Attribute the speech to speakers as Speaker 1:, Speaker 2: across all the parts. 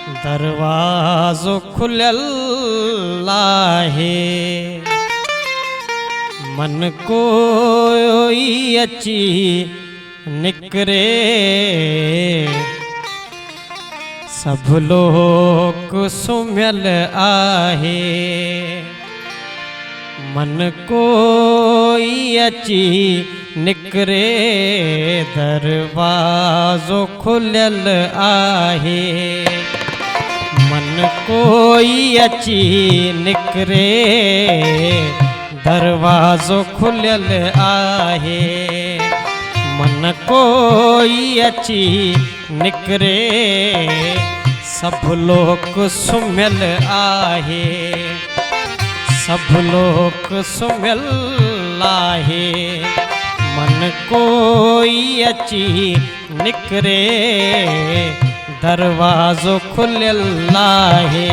Speaker 1: दरवाज़ो खुलियल आहे, मन कोई अची निकरे, सब लोग सुम्यल आहे। मन कोई अची निकरे, दरवाज़ो खुलियल आहे। मन कोई अची निकरे, दरवाज़ो खुलियल आहे। मन कोई अची निकरे, सब लोग सुम्यल आहे। सब लोग सुम्यल आहे। मन कोई अची निकरे, दरवाज़ो खुलियल आहे।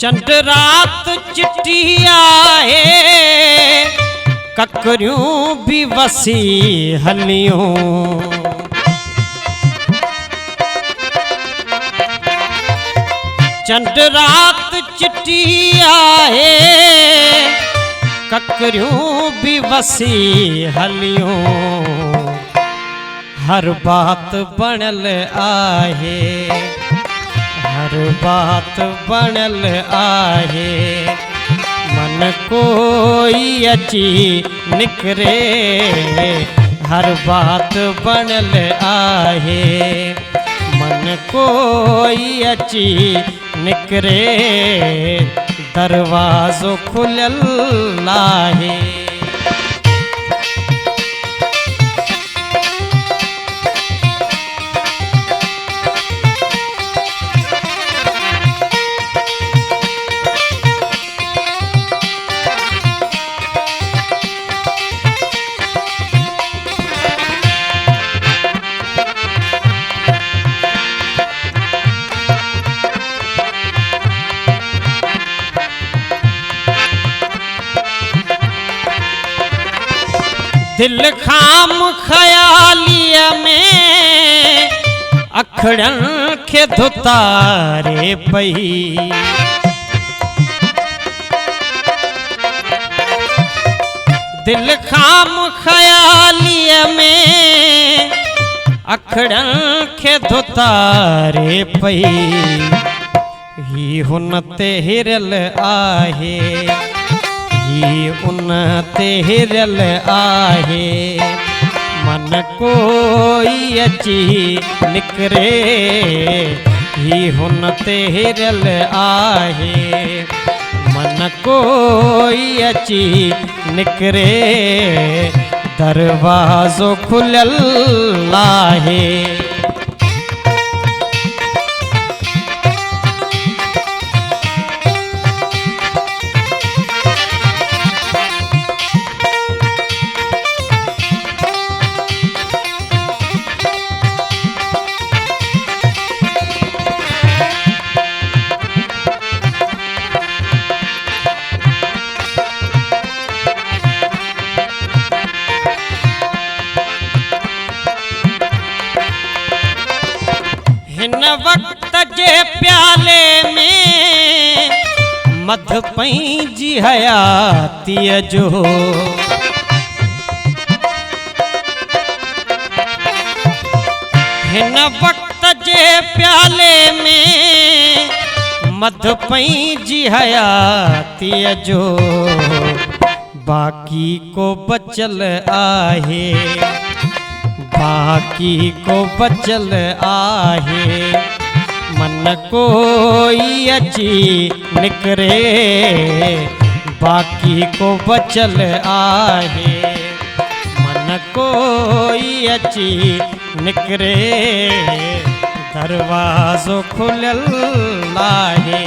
Speaker 1: चंड रात चिट्ठी आहे, ककरियूं भी वसी हलियूं। चंड रात चिट्ठी आहे, ककरियूं भी वसी हलियूं। हर बात बनल आहे, हर बात बनल आहे। मन कोई अची निकरे, हर बात बनल आहे। मन कोई अची निकरे, दरवाज़ो खुलियल आहे। दिल खाम ख़यालीअ में अखड़न के धुतारे पई। दिल खाम ख़यालीअ में अखड़न के धुतारे पई। ही हुन ते हिरल आहे, ही उन ते हिरल आहे। मन कोई अची निकरे, ही हुन ते हिरल आहे। मन कोई अची निकरे, दरवाज़ो खुलियल आहे। हिन वक्त जे प्याले में मध पंहिंजी हयातीअ जो। हिन वक्त जे प्याले में मध पंहिंजी हयातीअ जो। बाकी को बचल आहे, बाकी को बचल आहे। मन कोई अची निकरे, बाकी को बचल आहे। मन कोई अची निकरे, दरवाज़ो खुलियल आहे।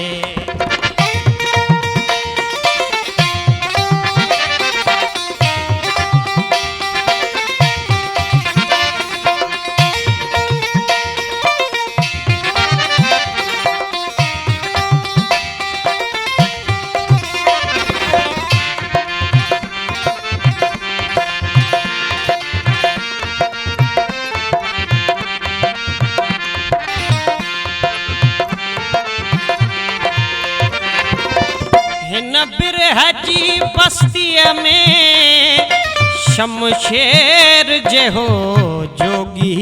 Speaker 1: हिन बिरह जी बस्तीअ में शमशेर जेहो जोगी,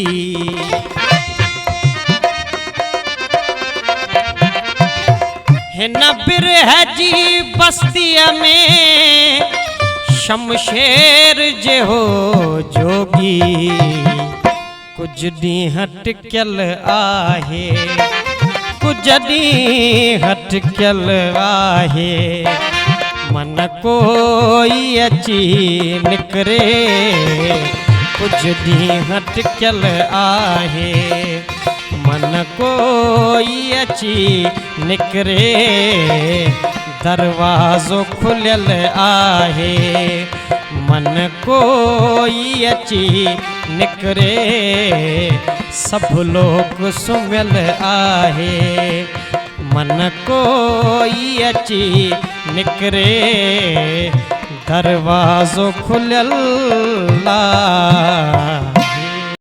Speaker 1: हिन बिरह जी बस्तीअ में शमशेर जेहो जोगी। कुछ ॾींहं टिकियल आहे, कुछ ॾींहं टिकियल आहे, मन कोई अची निकिरे। कुछ ॾींहं टिकियल आहे, मन कोई अची निकिरे। दरवाज़ो खुलियल आहे, मन कोई अची निकिरे। सब लोग सुमियल आहे, मन कोई अची निकिरे। दरवाज़ो खुलियल आहे।